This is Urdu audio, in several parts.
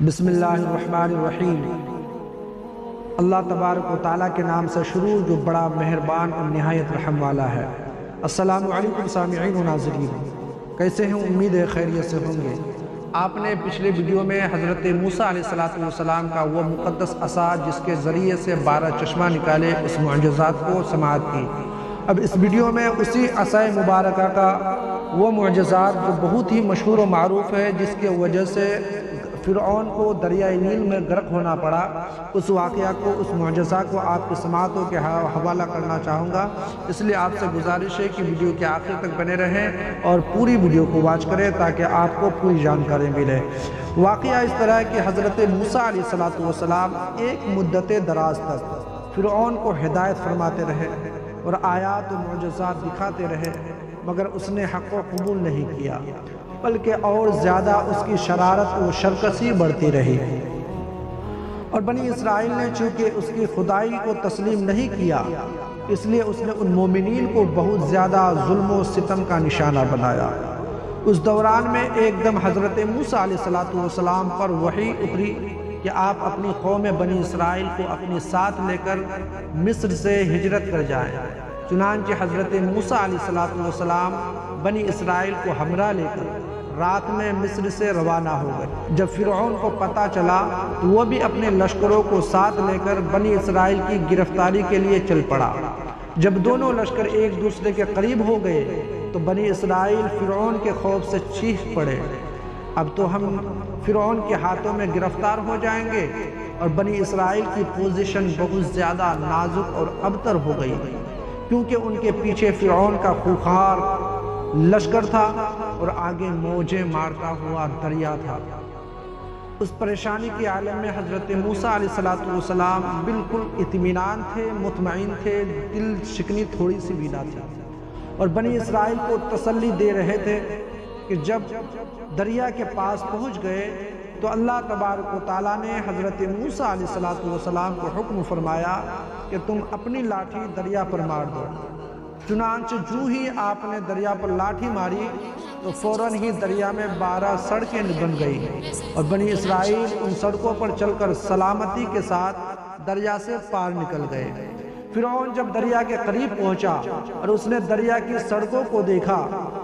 بسم اللہ الرحمن الرحیم۔ اللہ تبارک و تعالیٰ کے نام سے شروع جو بڑا مہربان اور نہایت رحم والا ہے۔ السلام علیکم سامعین و ناظرین، کیسے ہیں؟ امید ہے خیریت سے ہوں گے۔ آپ نے پچھلے ویڈیو میں حضرت موسیٰ علیہ السلام کا وہ مقدس عصا جس کے ذریعے سے 12 چشمہ نکالے اس معجزات کو سماعت کی۔ اب اس ویڈیو میں اسی عصا مبارکہ کا وہ معجزات جو بہت ہی مشہور و معروف ہے، جس کے وجہ سے فرعون کو دریائے نیل میں غرق ہونا پڑا، اس واقعہ کو، اس معجزہ کو آپ کی سماعتوں کے حوالہ کرنا چاہوں گا۔ اس لیے آپ سے گزارش ہے کہ ویڈیو کے آخر تک بنے رہیں اور پوری ویڈیو کو واچ کریں تاکہ آپ کو پوری جانکاری ملے۔ واقعہ اس طرح ہے کہ حضرت موسیٰ علیہ السلام ایک مدت دراز تک فرعون کو ہدایت فرماتے رہے اور آیات و معجزات دکھاتے رہے، مگر اس نے حق و قبول نہیں کیا، بلکہ اور زیادہ اس کی شرارت و شرکسی بڑھتی رہی، اور بنی اسرائیل نے چونکہ اس کی خدائی کو تسلیم نہیں کیا، اس لیے اس نے ان مومنین کو بہت زیادہ ظلم و ستم کا نشانہ بنایا۔ اس دوران میں ایک دم حضرت موسیٰ علیہ السلام پر وحی اتری کہ آپ اپنی قوم بنی اسرائیل کو اپنے ساتھ لے کر مصر سے ہجرت کر جائیں۔ چنانچہ حضرت موسیٰ علیہ السلام بنی اسرائیل کو ہمراہ لے کر رات میں مصر سے روانہ ہو گئے۔ جب فرعون کو پتہ چلا تو وہ بھی اپنے لشکروں کو ساتھ لے کر بنی اسرائیل کی گرفتاری کے لیے چل پڑا۔ جب دونوں لشکر ایک دوسرے کے قریب ہو گئے تو بنی اسرائیل فرعون کے خوف سے چیخ پڑے، اب تو ہم فرعون کے ہاتھوں میں گرفتار ہو جائیں گے، اور بنی اسرائیل کی پوزیشن بہت زیادہ نازک اور ابتر ہو گئی، کیونکہ ان کے پیچھے فرعون کا خوخار لشکر تھا اور آگے موجیں مارتا ہوا دریا تھا۔ اس پریشانی کے عالم میں حضرت موسیٰ علیہ السلام بالکل اطمینان تھے، مطمئن تھے، دل شکنی تھوڑی سی بھی نہ تھی، اور بنی اسرائیل کو تسلی دے رہے تھے کہ جب دریا کے پاس پہنچ گئے تو اللہ تبارک و تعالیٰ نے حضرت موسیٰ علیہ السلام کو حکم فرمایا کہ تم اپنی لاٹھی دریا پر مار دو۔ چنانچہ جو ہی آپ نے دریا پر لاٹھی ماری تو فوراً ہی دریا میں 12 سڑکیں بن گئی، اور بنی اسرائیل ان سڑکوں پر چل کر سلامتی کے ساتھ دریا سے پار نکل گئے۔ فرعون جب دریا کے قریب پہنچا اور اس نے دریا کی سڑکوں کو دیکھا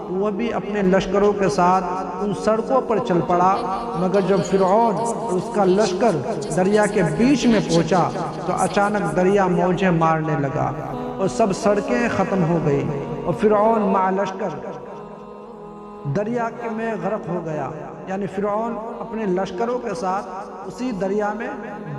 تو وہ بھی اپنے لشکروں کے ساتھ ان سڑکوں پر چل پڑا، مگر جب فرعون اور اس کا لشکر دریا کے بیچ میں پہنچا تو اچانک دریا موجیں مارنے لگا اور سب سڑکیں ختم ہو گئی، اور فرعون مع لشکر دریا میں غرق ہو گیا، یعنی فرعون اپنے لشکروں کے ساتھ اسی دریا میں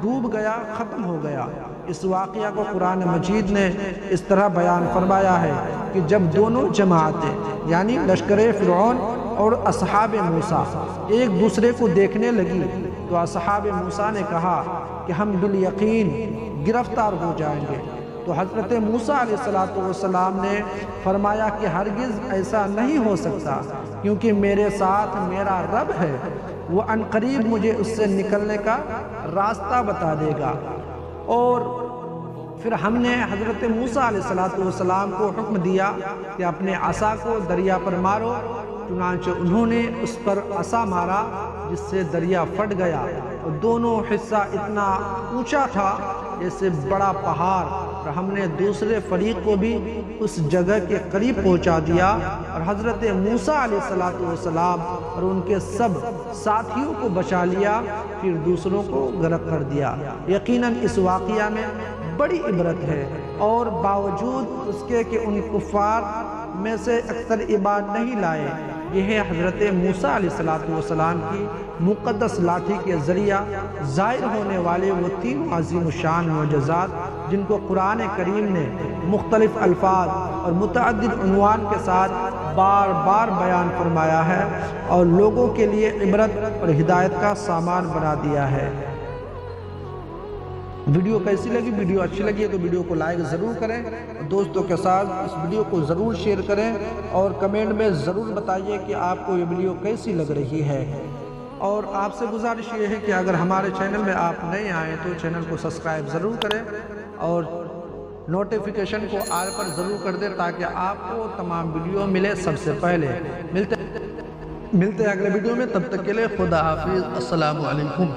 ڈوب گیا، ختم ہو گیا۔ اس واقعہ کو قرآن مجید نے اس طرح بیان فرمایا ہے کہ جب دونوں جماعتیں یعنی لشکر فرعون اور اصحاب موسیٰ ایک دوسرے کو دیکھنے لگی تو اصحاب موسیٰ نے کہا کہ ہم بالیقین گرفتار ہو جائیں گے، تو حضرت موسیٰ علیہ السلام نے فرمایا کہ ہرگز ایسا نہیں ہو سکتا، کیونکہ میرے ساتھ میرا رب ہے، وہ عنقریب مجھے اس سے نکلنے کا راستہ بتا دے گا۔ اور پھر ہم نے حضرت موسیٰ علیہ السلام کو حکم دیا کہ اپنے عصا کو دریا پر مارو، چنانچہ انہوں نے اس پر عصا مارا جس سے دریا پھٹ گیا، اور دونوں حصہ اتنا اونچا تھا جیسے بڑا پہاڑ، اور ہم نے دوسرے فریق کو بھی اس جگہ کے قریب پہنچا دیا، اور حضرت موسیٰ علیہ السلام اور ان کے سب ساتھیوں کو بچا لیا، پھر دوسروں کو غرق کر دیا۔ یقیناً اس واقعہ میں بڑی عبرت ہے، اور باوجود اس کے کہ ان کفار میں سے اکثر ایمان نہیں لائے، یہ ہے حضرت موسیٰ علیہ السلام کی مقدس لاٹھی کے ذریعہ ظاہر ہونے والے وہ 3 عظیم الشان معجزات جن کو قرآن کریم نے مختلف الفاظ اور متعدد عنوان کے ساتھ بار بار بیان فرمایا ہے اور لوگوں کے لیے عبرت اور ہدایت کا سامان بنا دیا ہے۔ ویڈیو کیسی لگی؟ ویڈیو اچھی لگی ہے تو ویڈیو کو لائک ضرور کریں، دوستوں کے ساتھ اس ویڈیو کو ضرور شیئر کریں، اور کمنٹ میں ضرور بتائیے کہ آپ کو یہ ویڈیو کیسی لگ رہی ہے۔ اور آپ سے گزارش یہ ہے کہ اگر ہمارے چینل میں آپ نئے آئیں تو چینل کو سبسکرائب ضرور کریں اور نوٹیفیکیشن کو آل پر ضرور کر دیں تاکہ آپ کو تمام ویڈیو ملے سب سے پہلے۔ ملتے ہیں اگلے ویڈیو میں، تب تک کے لیے خدا حافظ، السلام علیکم۔